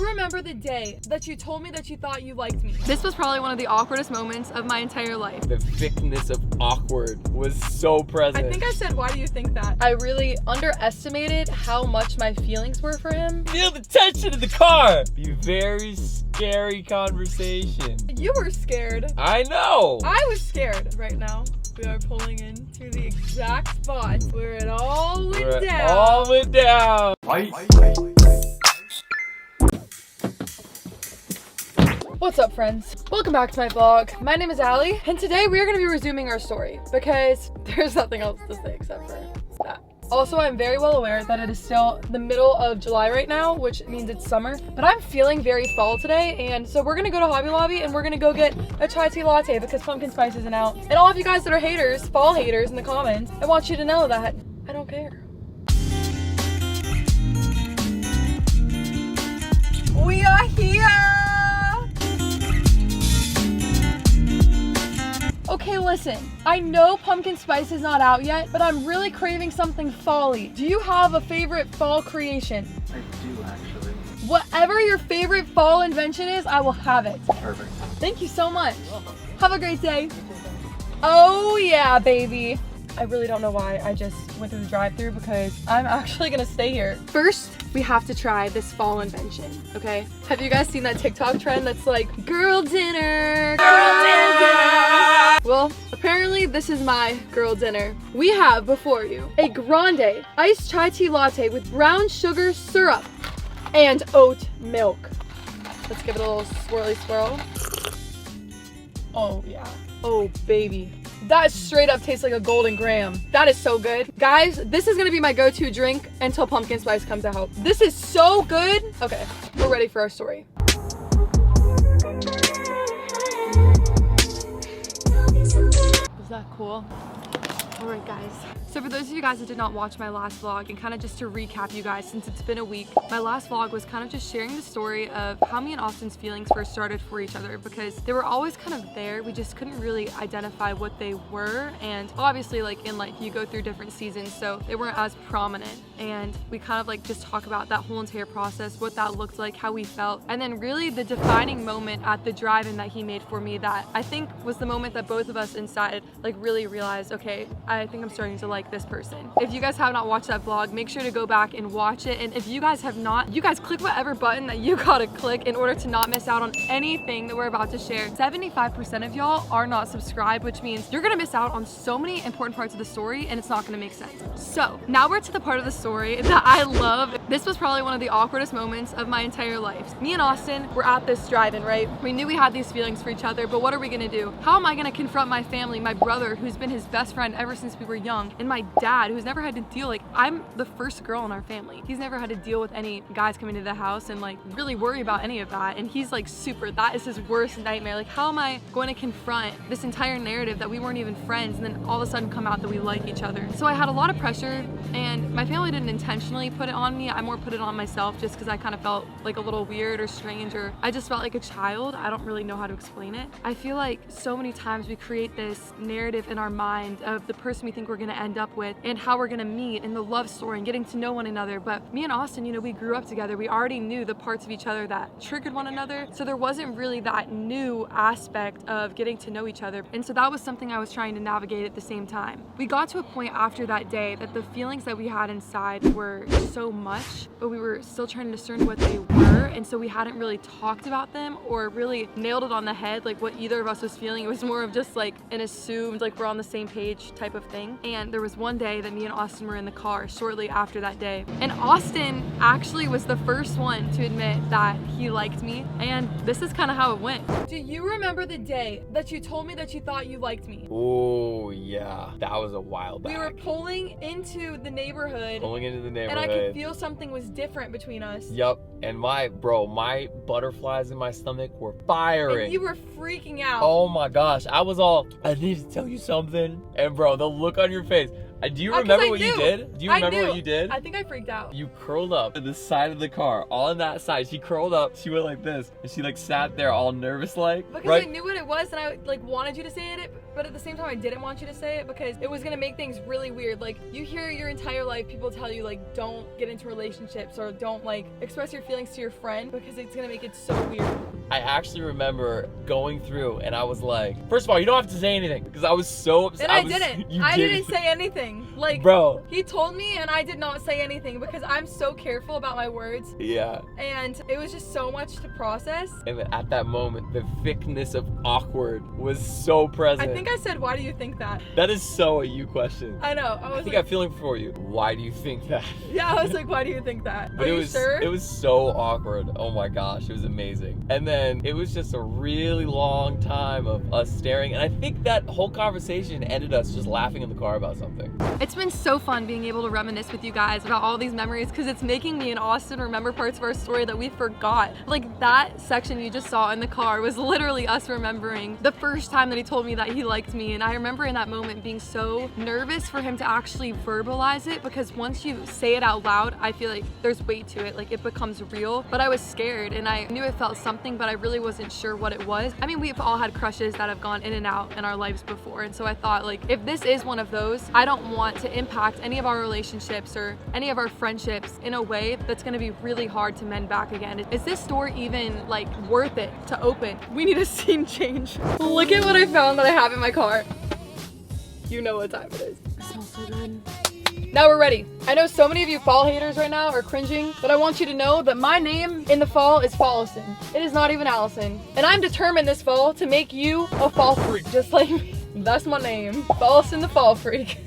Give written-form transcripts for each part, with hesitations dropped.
remember the day that you told me that you thought you liked me? This was probably one of the awkwardest moments of my entire life. The thickness of awkward was so present. I think I said, why do you think that? I really underestimated how much my feelings were for him. Feel the tension in the car. Be very scary conversation. You were scared. I know. I was scared. Right now, we are pulling into the exact spot where it all went down. All went down. What's up, friends? Welcome back to my vlog. My name is Allie, and today we are going to be resuming our story because there's nothing else to say except for that. Also, I'm very well aware that it is still the middle of July right now, which means it's summer, but I'm feeling very fall today, and so we're gonna go to Hobby Lobby and we're gonna go get a chai tea latte because pumpkin spice isn't out. And all of you guys that are haters, fall haters in the comments, I want you to know that I don't care. We are here! Okay, listen, I know pumpkin spice is not out yet, but I'm really craving something fall-y. Do you have a favorite fall creation? I do, actually. Whatever your favorite fall invention is, I will have it. Perfect. Thank you so much. Have a great day. Oh yeah, baby. I really don't know why I just went through the drive-thru because I'm actually gonna stay here. First, we have to try this fall invention, okay? Have you guys seen that TikTok trend that's like, girl dinner, girl dinner? Well, apparently this is my girl dinner. We have before you a grande iced chai tea latte with brown sugar syrup and oat milk. Let's give it a little swirly swirl. Oh yeah, oh baby. That straight up tastes like a golden graham. That is so good. Guys, this is gonna be my go-to drink until pumpkin spice comes out. This is so good. Okay, we're ready for our story. Was that cool? All right, guys. So for those of you guys that did not watch my last vlog, and kind of just to recap you guys, since it's been a week, my last vlog was kind of just sharing the story of how me and Austin's feelings first started for each other, because they were always kind of there. We just couldn't really identify what they were, and obviously like in life you go through different seasons, so they weren't as prominent, and we kind of like just talk about that whole entire process, what that looked like, how we felt, and then really the defining moment at the drive-in that he made for me that I think was the moment that both of us inside like really realized, okay, I think I'm starting to like this person. If you guys have not watched that vlog, make sure to go back and watch it. And if you guys have not, you guys click whatever button that you gotta click in order to not miss out on anything that we're about to share. 75% of y'all are not subscribed, which means you're gonna miss out on so many important parts of the story and it's not gonna make sense. So now we're to the part of the story that I love. This was probably one of the awkwardest moments of my entire life. Me and Austin were at this drive-in, right? We knew we had these feelings for each other, but what are we gonna do? How am I gonna confront my family, my brother, who's been his best friend ever since we were young, and my dad, who's never had to deal, like, I'm the first girl in our family. He's never had to deal with any guys coming to the house and like really worry about any of that, and he's like that is his worst nightmare. Like, how am I going to confront this entire narrative that we weren't even friends and then all of a sudden come out that we like each other? So I had a lot of pressure, and my family didn't intentionally put it on me. I more put it on myself just because I kind of felt like a little weird or strange, or I just felt like a child. I don't really know how to explain it. I feel like so many times we create this narrative in our mind of the person we think we're gonna end up with and how we're gonna meet and the love story and getting to know one another. But me and Austin, you know, we grew up together. We already knew the parts of each other that triggered one another. So there wasn't really that new aspect of getting to know each other. And so that was something I was trying to navigate at the same time. We got to a point after that day that the feelings that we had inside were so much, but we were still trying to discern what they were. And so we hadn't really talked about them or really nailed it on the head, like what either of us was feeling. It was more of just like an assumed, like we're on the same page type of thing. And there was one day that me and Austin were in the car shortly after that day. And Austin actually was the first one to admit that he liked me. And this is kind of how it went. Do you remember the day that you told me that you thought you liked me? Oh yeah, that was a while back. We were pulling into the neighborhood. And I could feel something was different between us. Yep, and my butterflies in my stomach were firing. And you were freaking out. Oh my gosh, I was all, I need to tell you something. And bro, the look on your face, Do you 'Cause remember I what you knew. did? Do you I remember knew. what you did? I think I freaked out. You curled up to the side of the car, all on that side. She curled up, she went like this, and she like sat there all nervous like. Because right? I knew what it was and I like wanted you to say it, but at the same time I didn't want you to say it because it was gonna make things really weird. Like you hear your entire life people tell you like don't get into relationships or don't like express your feelings to your friend because it's gonna make it so weird. I actually remember going through and I was like, first of all, you don't have to say anything because I was so upset. And I didn't. You I didn't say anything. Like, bro. He told me and I did not say anything because I'm so careful about my words. Yeah. And it was just so much to process. And then at that moment, the thickness of awkward was so present. I think I said, why do you think that? That is so a you question. I know. I was I think like, I'm feeling for you. Why do you think that? yeah, I was like, why do you think that? But Are you sure? It was so awkward. Oh my gosh, it was amazing. And then it was just a really long time of us staring. And I think that whole conversation ended us just laughing in the car about something. It's been so fun being able to reminisce with you guys about all these memories because it's making me and Austin remember parts of our story that we forgot. Like that section you just saw in the car was literally us remembering the first time that he told me that he liked me. And I remember in that moment being so nervous for him to actually verbalize it because once you say it out loud, I feel like there's weight to it, like it becomes real. But I was scared and I knew it felt something, but I really wasn't sure what it was. I mean, we've all had crushes that have gone in and out in our lives before. And so I thought like, if this is one of those, I don't want to impact any of our relationships or any of our friendships in a way that's gonna be really hard to mend back again. Is this door even like worth it to open? We need a scene change. Look at what I found that I have in my car. You know what time it is. It smells so good. Now we're ready. I know so many of you fall haters right now are cringing, but I want you to know that my name in the fall is Fallison. It is not even Allison. And I'm determined this fall to make you a fall freak, just like me. That's my name. Fallison the Fall Freak.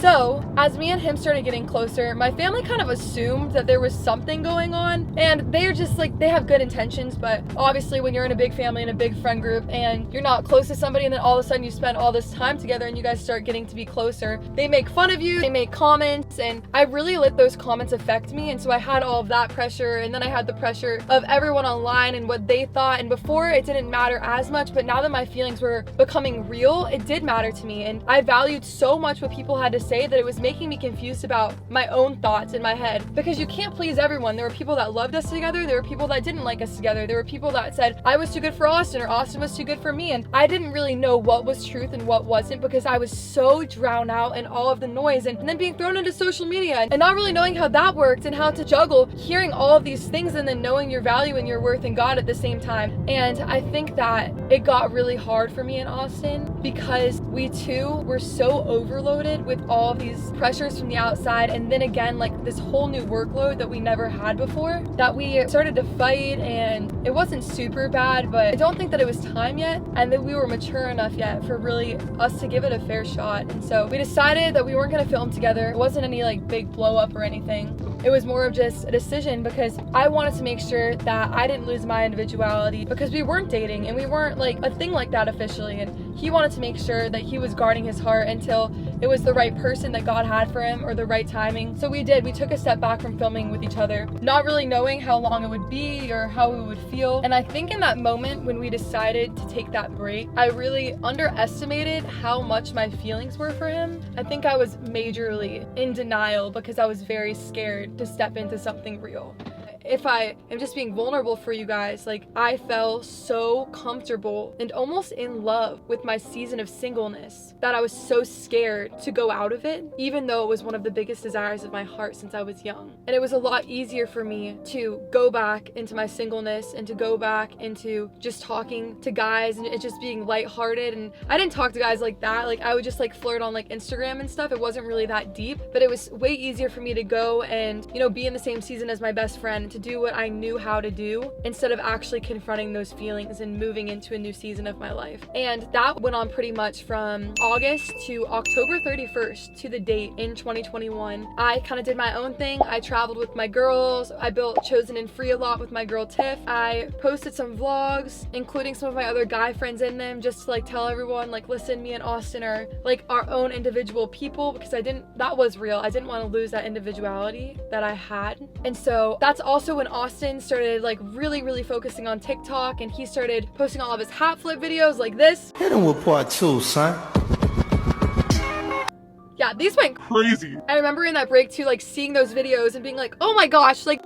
So, as me and him started getting closer, my family kind of assumed that there was something going on, and they're just like, they have good intentions, but obviously when you're in a big family and a big friend group and you're not close to somebody and then all of a sudden you spend all this time together and you guys start getting to be closer, they make fun of you, they make comments, and I really let those comments affect me. And so I had all of that pressure, and then I had the pressure of everyone online and what they thought, and before it didn't matter as much, but now that my feelings were becoming real, it did matter to me, and I valued so much what people had to say that it was making me confused about my own thoughts in my head, because you can't please everyone. There were people that loved us together, there were people that didn't like us together, there were people that said I was too good for Austin or Austin was too good for me, and I didn't really know what was truth and what wasn't because I was so drowned out in all of the noise, and then being thrown into social media and not really knowing how that worked and how to juggle hearing all of these things and then knowing your value and your worth in God at the same time. And I think that it got really hard for me in Austin because we too were so overloaded with all these pressures from the outside, and then again like this whole new workload that we never had before, that we started to fight. And it wasn't super bad, but I don't think that it was time yet and that we were mature enough yet for really us to give it a fair shot. And so we decided that we weren't going to film together. It wasn't any like big blow up or anything. It was more of just a decision because I wanted to make sure that I didn't lose my individuality, because we weren't dating and we weren't like a thing like that officially, and he wanted to make sure that he was guarding his heart until it was the right person that God had for him or the right timing. So we took a step back from filming with each other, not really knowing how long it would be or how we would feel. And I think in that moment when we decided to take that break, I really underestimated how much my feelings were for him. I think I was majorly in denial because I was very scared to step into something real. If I am just being vulnerable for you guys, like I felt so comfortable and almost in love with my season of singleness that I was so scared to go out of it, even though it was one of the biggest desires of my heart since I was young. And it was a lot easier for me to go back into my singleness and to go back into just talking to guys and it just being lighthearted. And I didn't talk to guys like that. Like I would just like flirt on like Instagram and stuff. It wasn't really that deep, but it was way easier for me to go and, you know, be in the same season as my best friend, to do what I knew how to do instead of actually confronting those feelings and moving into a new season of my life. And that went on pretty much from August to October 31st to the date in 2021. I kind of did my own thing. I traveled with my girls. I built Chosen and Free a lot with my girl Tiff. I posted some vlogs, including some of my other guy friends in them, just to like tell everyone like, listen, me and Austin are like our own individual people, because that was real. I didn't want to lose that individuality that I had. And so that's also So when Austin started like really focusing on TikTok and he started posting all of his hat flip videos like this. Hit him with part 2, son. Yeah, these went crazy. I remember in that break too, like seeing those videos and being like, oh my gosh, like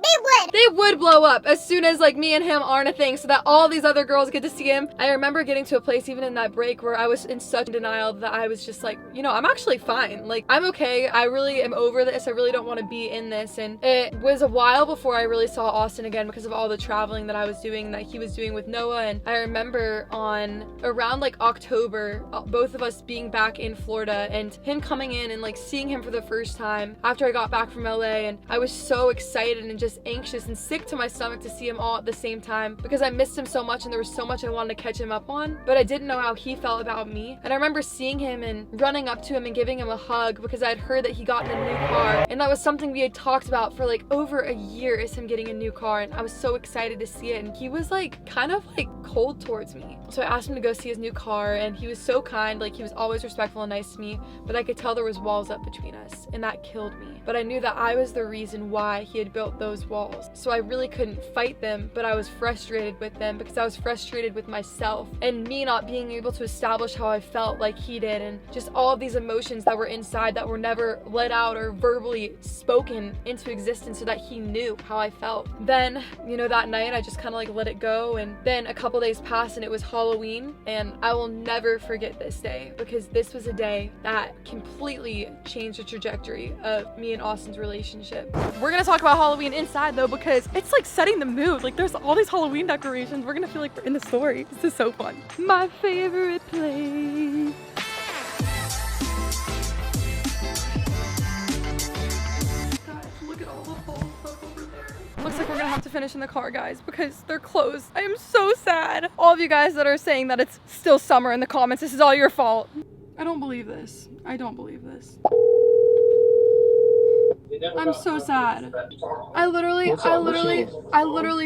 they would blow up as soon as like me and him aren't a thing, so that all these other girls get to see him. I remember getting to a place even in that break where I was in such denial that I was just like, you know, I'm actually fine. Like, I'm okay. I really am over this. I really don't want to be in this. And it was a while before I really saw Austin again because of all the traveling that I was doing, that he was doing with Noah. And I remember on around like October, both of us being back in Florida and him coming in and like seeing him for the first time after I got back from LA, and I was so excited and just anxious and sick to my stomach to see him all at the same time because I missed him so much and there was so much I wanted to catch him up on, but I didn't know how he felt about me. And I remember seeing him and running up to him and giving him a hug because I had heard that he got in a new car, and that was something we had talked about for like over a year, is him getting a new car, and I was so excited to see it. And he was like kind of like cold towards me, so I asked him to go see his new car, and he was so kind. Like, he was always respectful and nice to me, but I could tell there was walls up between us, and that killed me. But I knew that I was the reason why he had built those walls, so I really couldn't fight them, but I was frustrated with them because I was frustrated with myself and me not being able to establish how I felt like he did, and just all of these emotions that were inside that were never let out or verbally spoken into existence so that he knew how I felt. Then, you know, that night I just kind of like let it go, and then a couple days passed and it was Halloween, and I will never forget this day because this was a day that completely changed the trajectory of me and Austin's relationship. We're gonna talk about Halloween inside though because it's like setting the mood. Like, there's all these Halloween decorations. We're gonna feel like we're in the story. This is so fun. My favorite place. Guys, look at all the fall stuff over there. Looks like we're gonna have to finish in the car, guys, because they're closed. I am so sad. All of you guys that are saying that it's still summer in the comments, this is all your fault. I don't believe this. I don't believe this. I'm so sad. I literally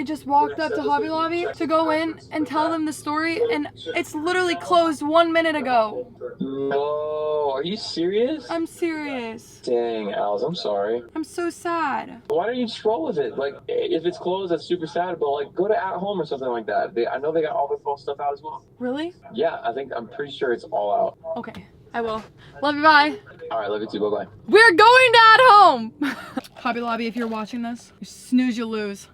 just walked up to Hobby Lobby to go in and tell them the story, and it's literally closed 1 minute ago. No, are you serious? I'm serious. Dang, Alice, I'm sorry. I'm so sad. Why don't you just roll with it? Like, if it's closed, that's super sad, but like, go to At Home or something like that. I know they got all the fall stuff out as well. Really? Yeah, I'm pretty sure it's all out. Okay, I will. Love you, bye. All right, love you too, bye-bye. We're going to At Home! Hobby Lobby, if you're watching this, you snooze, you lose.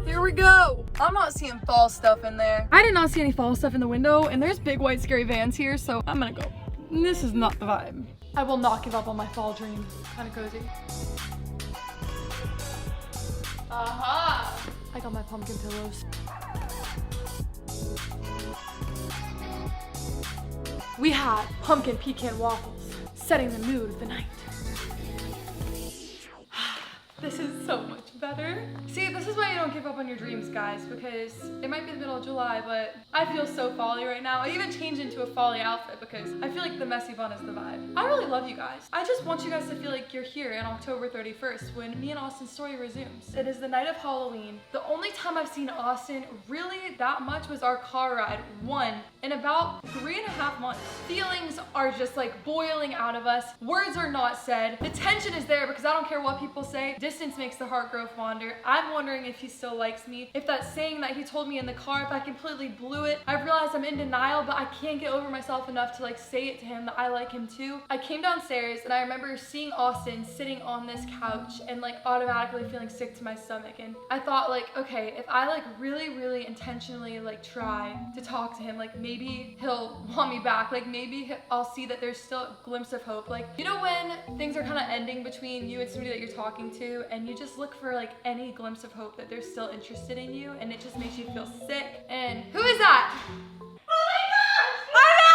Here we go. I'm not seeing fall stuff in there. I did not see any fall stuff in the window, and there's big white scary vans here, so I'm gonna go. This is not the vibe. I will not give up on my fall dream. Kind of cozy. Aha! I got my pumpkin pillows. We had pumpkin pecan waffles, setting the mood of the night. This is so much better. See, this is why you don't give up on your dreams, guys, because it might be the middle of July, but I feel so folly right now. I even changed into a folly outfit because I feel like the messy bun is the vibe. I really love you guys. I just want you guys to feel like you're here on October 31st when me and Austin's story resumes. It is the night of Halloween. The only time I've seen Austin really that much was our car ride, one, in about 3.5 months. Feelings are just like boiling out of us. Words are not said. The tension is there because I don't care what people say. Distance makes the heart grow fonder. I'm wondering if he still likes me. If that saying that he told me in the car, if I completely blew it. I realize I'm in denial, but I can't get over myself enough to like say it to him that I like him too. I came downstairs and I remember seeing Austin sitting on this couch and like automatically feeling sick to my stomach. And I thought like, okay, if I like really intentionally like try to talk to him, like maybe he'll want me back. Like maybe I'll see that there's still a glimpse of hope. Like, you know when things are kind of ending between you and somebody that you're talking to and you just look for like any glimpse of hope that they're still interested in you, and it just makes you feel sick. And who is that? Oh my gosh! I know!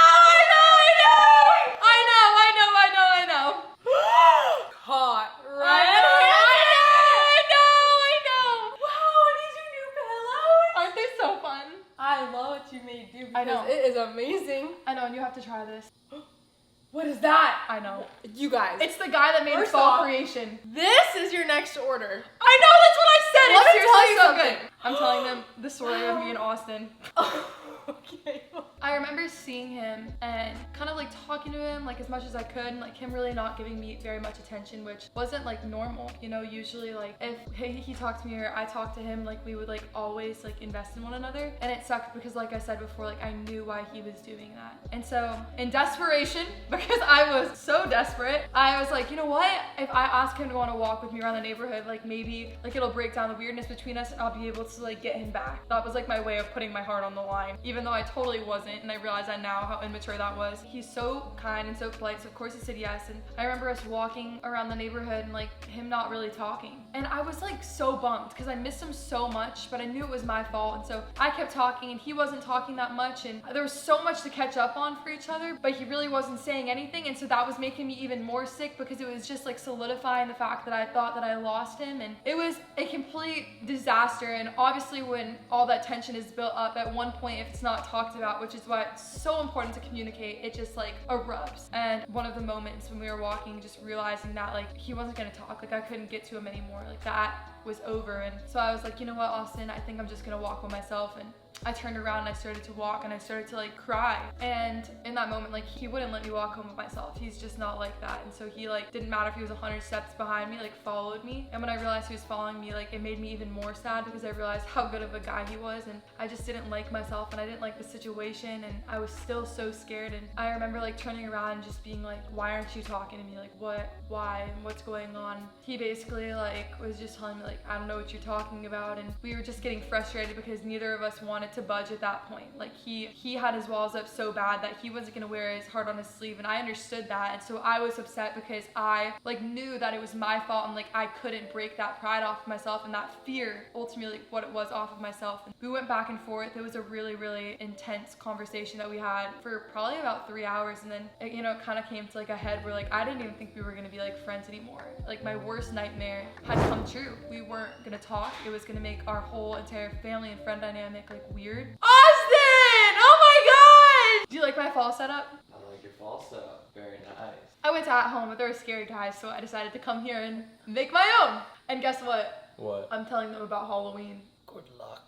Caught right I know! Wow, these are new pillows! Aren't they so fun? I love what you made do. I know. It is amazing. I know, and you have to try this. What is that? I know. You guys. It's the guy that made First fall off, creation. This is your next order. I know, that's what I said. Let It's me tell you seriously so something. good. I'm telling them the story of me and Austin. Okay. I remember seeing him and kind of like talking to him like as much as I could, and like him really not giving me very much attention, which wasn't like normal, you know. Usually like if he talked to me or I talked to him, like we would like always like invest in one another, and it sucked because like I said before, like I knew why he was doing that. And so in desperation, because I was so desperate, I was like, you know what, if I ask him to go on a walk with me around the neighborhood, like maybe like it'll break down the weirdness between us and I'll be able to like get him back. That was like my way of putting my heart on the line, even though I totally wasn't, and I realize that now how immature that was. He's so kind and so polite, so of course he said yes. And I remember us walking around the neighborhood and like him not really talking, and I was like so bummed because I missed him so much, but I knew it was my fault. And so I kept talking and he wasn't talking that much, and there was so much to catch up on for each other, but he really wasn't saying anything. And so that was making me even more sick because it was just like solidifying the fact that I thought that I lost him, and it was a complete disaster. And obviously when all that tension is built up, at one point, if it's not talked about, which is why it's so important to communicate, it just like erupts. And one of the moments when we were walking, just realizing that like he wasn't gonna talk, like I couldn't get to him anymore, like that was over. And so I was like, you know what, Austin, I think I'm just gonna walk by myself. And I turned around and I started to walk, and I started to like cry. And in that moment, like he wouldn't let me walk home with myself. He's just not like that. And so he like didn't matter if he was 100 steps behind me, like followed me. And when I realized he was following me, like it made me even more sad because I realized how good of a guy he was, and I just didn't like myself and I didn't like the situation, and I was still so scared. And I remember like turning around and just being like, why aren't you talking to me? Like what, why, and what's going on? He basically like was just telling me like, I don't know what you're talking about. And we were just getting frustrated because neither of us wanted to budge at that point. Like he had his walls up so bad that he wasn't gonna wear his heart on his sleeve, and I understood that. And so I was upset because I like knew that it was my fault, and like I couldn't break that pride off of myself and that fear, ultimately what it was, off of myself. And we went back and forth. It was a really, really intense conversation that we had for probably about 3 hours, and then it, you know, it kind of came to like a head where like I didn't even think we were gonna be like friends anymore. Like my worst nightmare had come true. We weren't gonna talk. It was gonna make our whole entire family and friend dynamic like weird. Austin! Oh my god! Do you like my fall setup? I like your fall setup. Very nice. I went to At Home, but they were scary guys, so I decided to come here and make my own. And guess what? What? I'm telling them about Halloween. Good luck.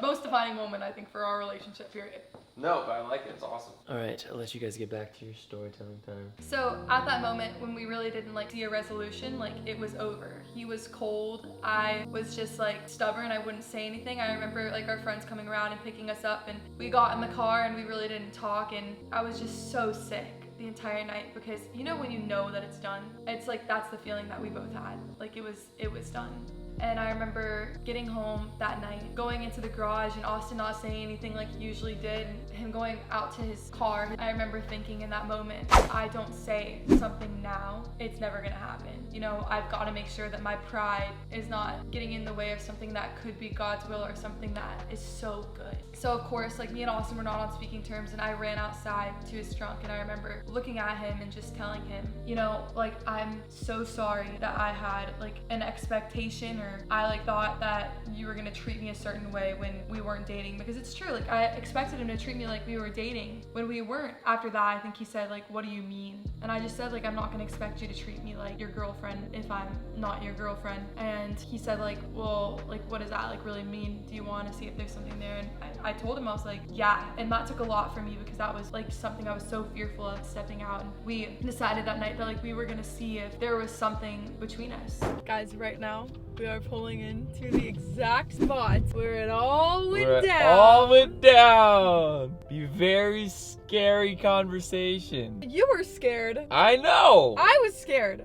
Most defining moment, I think, for our relationship period. No, but I like it. It's awesome. All right, I'll let you guys get back to your storytelling time. So at that moment when we really didn't like see a resolution, like it was over. He was cold. I was just like stubborn. I wouldn't say anything. I remember like our friends coming around and picking us up, and we got in the car and we really didn't talk, and I was just so sick the entire night because you know when you know that it's done, it's like that's the feeling that we both had. Like it was done. And I remember getting home that night, going into the garage, and Austin not saying anything like he usually did, and him going out to his car. I remember thinking in that moment, if I don't say something now, it's never gonna happen. You know, I've got to make sure that my pride is not getting in the way of something that could be God's will or something that is so good. So of course, like me and Austin were not on speaking terms, and I ran outside to his trunk, and I remember looking at him and just telling him, you know, like I'm so sorry that I had like an expectation, or I like thought that you were gonna treat me a certain way when we weren't dating, because it's true, like I expected him to treat me like we were dating when we weren't. After that, I think he said like, what do you mean? And I just said like, I'm not gonna expect you to treat me like your girlfriend if I'm not your girlfriend. And he said like, well, like what does that like really mean? Do you want to see if there's something there? And I told him, I was like, yeah. And that took a lot for me because that was like something I was so fearful of, stepping out. And we decided that night that like we were gonna see if there was something between us. Guys, right now we are pulling into the exact spot where it all went down. All went down. Be very scary conversation. You were scared. I know. I was scared.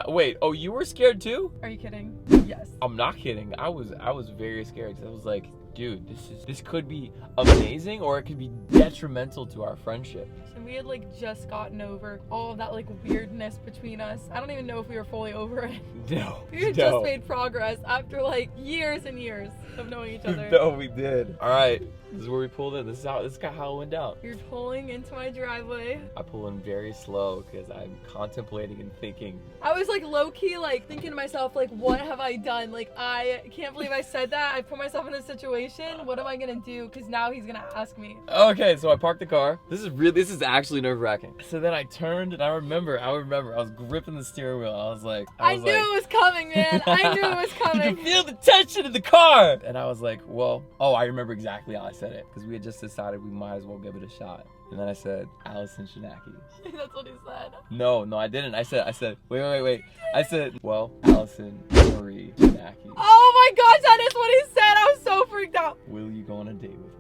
Wait, oh, you were scared too? Are you kidding? Yes. I'm not kidding. I was very scared because I was like, dude, this could be amazing or it could be detrimental to our friendship. And we had like just gotten over all of that like weirdness between us. I don't even know if we were fully over it. No. We had just made progress after like years and years of knowing each other. No, we did. All right, this is where we pulled in. This is how it went down. You're pulling into my driveway. I pull in very slow because I'm contemplating and thinking. I was like low-key like thinking to myself like, what have I done? Like I can't believe I said that. I put myself in a situation situation. What am I gonna do? Because now he's gonna ask me. Okay, so I parked the car. This is actually nerve-wracking. So then I turned and I remember, I was gripping the steering wheel. I was like, I knew it was coming, man. I knew it was you coming. can feel the tension in the car. And I was like, well, oh, I remember exactly how I said it. Because we had just decided we might as well give it a shot. And then I said, Allison Shinaki. That's what he said. No, I didn't. I said, wait. I said, well, Allison Marie Shinaki. Oh my gosh, that is what he said. I was so freaked out. Will you go on a date with me?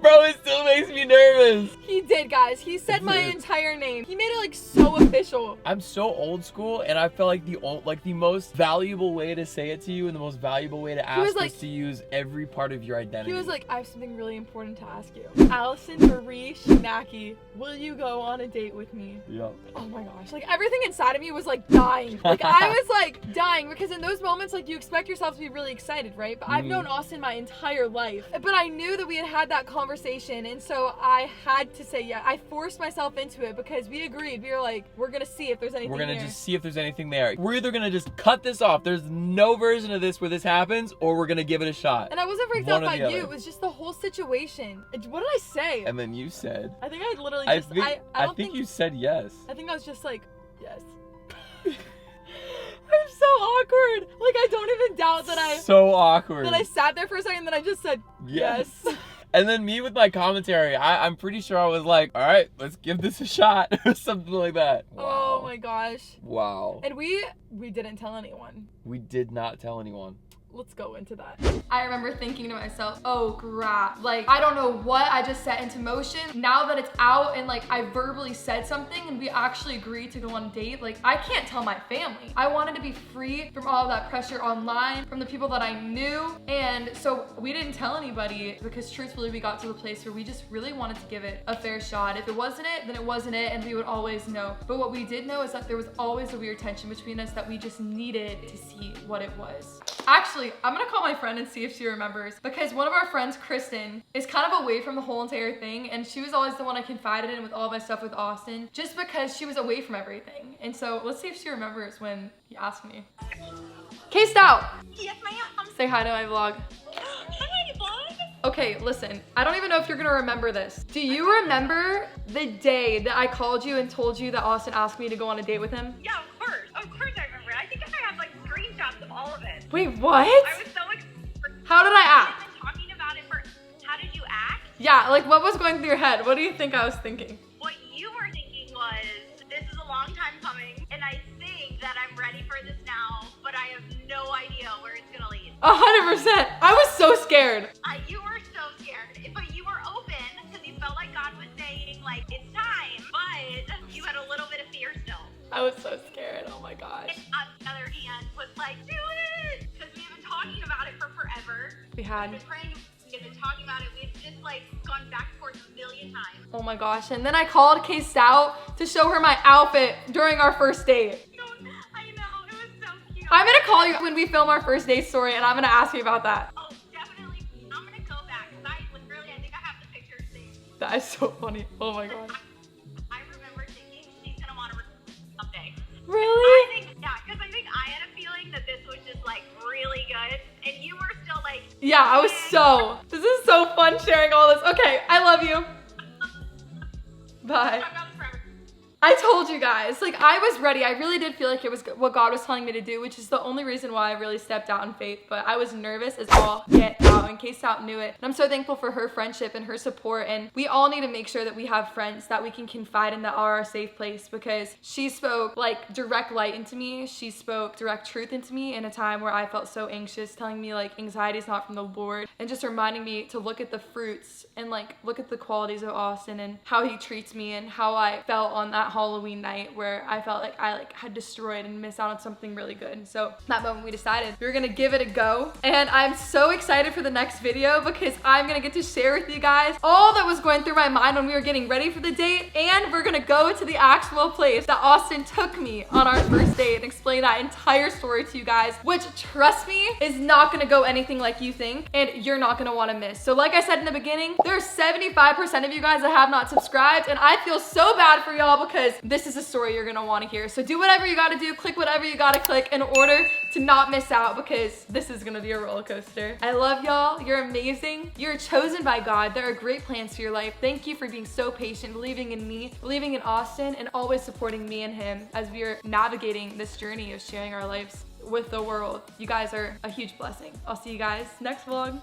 Bro, it still makes me nervous. He did, guys. He said my entire name. He made it like so official. I'm so old school, and I felt like the most valuable way to say it to you and the most valuable way to ask was to use every part of your identity. He was like, I have something really important to ask you. Allison Marie Shinaki, will you go on a date with me? Yep. Oh my gosh. Like everything inside of me was like dying. Like I was like dying because in those moments, like you expect yourself to be really excited, right? But I've known Austin my entire life. But I knew that we had that conversation, and so I had to say yeah. I forced myself into it because we agreed. We were like, we're gonna see if there's anything We're gonna there. just see if there's anything there. We're either gonna just cut this off. There's no version of this where this happens, or we're gonna give it a shot. And I wasn't freaked out by you. It was just the whole situation. What did I say? And then you said, I think I literally just I think you said yes. I think I was just like, yes. I'm so awkward. Like I don't even doubt that I so awkward. That I sat there for a second and then I just said yes. And then me with my commentary, I'm pretty sure I was like, all right, let's give this a shot or something like that. Wow. Oh my gosh. Wow. And we didn't tell anyone. We did not tell anyone. Let's go into that. I remember thinking to myself, oh crap, like I don't know what I just set into motion. Now that it's out and like I verbally said something and we actually agreed to go on a date, like I can't tell my family. I wanted to be free from all of that pressure online, from the people that I knew. And so we didn't tell anybody because truthfully we got to the place where we just really wanted to give it a fair shot. If it wasn't it, then it wasn't it, and we would always know. But what we did know is that there was always a weird tension between us that we just needed to see what it was. Actually, I'm gonna call my friend and see if she remembers, because one of our friends, Kristen, is kind of away from the whole entire thing, and she was always the one I confided in with all of my stuff with Austin, just because she was away from everything. And so let's see if she remembers when he asked me. Cased out! Yes, ma'am. Say hi to my vlog. Hi, vlog. Okay, listen, I don't even know if you're gonna remember this. Do you remember the day that I called you and told you that Austin asked me to go on a date with him? Yeah, of course I remember. I think I have like screenshots of all of it. Wait, what? I was so excited. How did I act? I've been talking about it for, how did you act? Yeah, like what was going through your head? What do you think I was thinking? What you were thinking was, this is a long time coming, and I think that I'm ready for this now, but I have no idea where it's gonna lead. 100%. I was so scared. You were so scared, but you were open, because you felt like God was saying, like, it's time, but you had a little bit of fear still. I was so scared, oh my gosh. And on the other hand, was like, do it! Because we've been talking about it for forever. We had. We've been praying, we've been talking about it. We've just like gone back and forth a million times. Oh my gosh, and then I called Case out to show her my outfit during our first date. I know, it was so cute. I'm gonna call you when we film our first date story, and I'm gonna ask you about that. Oh, definitely. I'm gonna go back, because I think I have the pictures saved. That is so funny, oh my gosh. I remember thinking she's gonna want to someday. Really? Because I think I had a feeling that this was just like really good, and you were still like, Yeah, I was so, this is so fun sharing all this. Okay, I love you. Bye. I'm not forever. I told you guys, like I was ready. I really did feel like it was what God was telling me to do, which is the only reason why I really stepped out in faith. But I was nervous as all get out, and Case Out knew it. And I'm so thankful for her friendship and her support. And we all need to make sure that we have friends that we can confide in, that are our safe place, because she spoke like direct light into me. She spoke direct truth into me in a time where I felt so anxious, telling me like anxiety is not from the Lord, and just reminding me to look at the fruits and like look at the qualities of Austin and how he treats me, and how I felt on that Halloween night where I felt like I had destroyed and missed out on something really good. So that moment we decided we were gonna give it a go, and I'm so excited for the next video because I'm gonna get to share with you guys all that was going through my mind when we were getting ready for the date, and we're gonna go to the actual place that Austin took me on our first date and explain that entire story to you guys, which, trust me, is not gonna go anything like you think, and you're not gonna wanna miss. So like I said in the beginning, there's 75% of you guys that have not subscribed, and I feel so bad for y'all because because this is a story you're gonna wanna hear. So do whatever you gotta do, click whatever you gotta click in order to not miss out, because this is gonna be a roller coaster. I love y'all. You're amazing. You're chosen by God. There are great plans for your life. Thank you for being so patient, believing in me, believing in Austin, and always supporting me and him as we are navigating this journey of sharing our lives with the world. You guys are a huge blessing. I'll see you guys next vlog.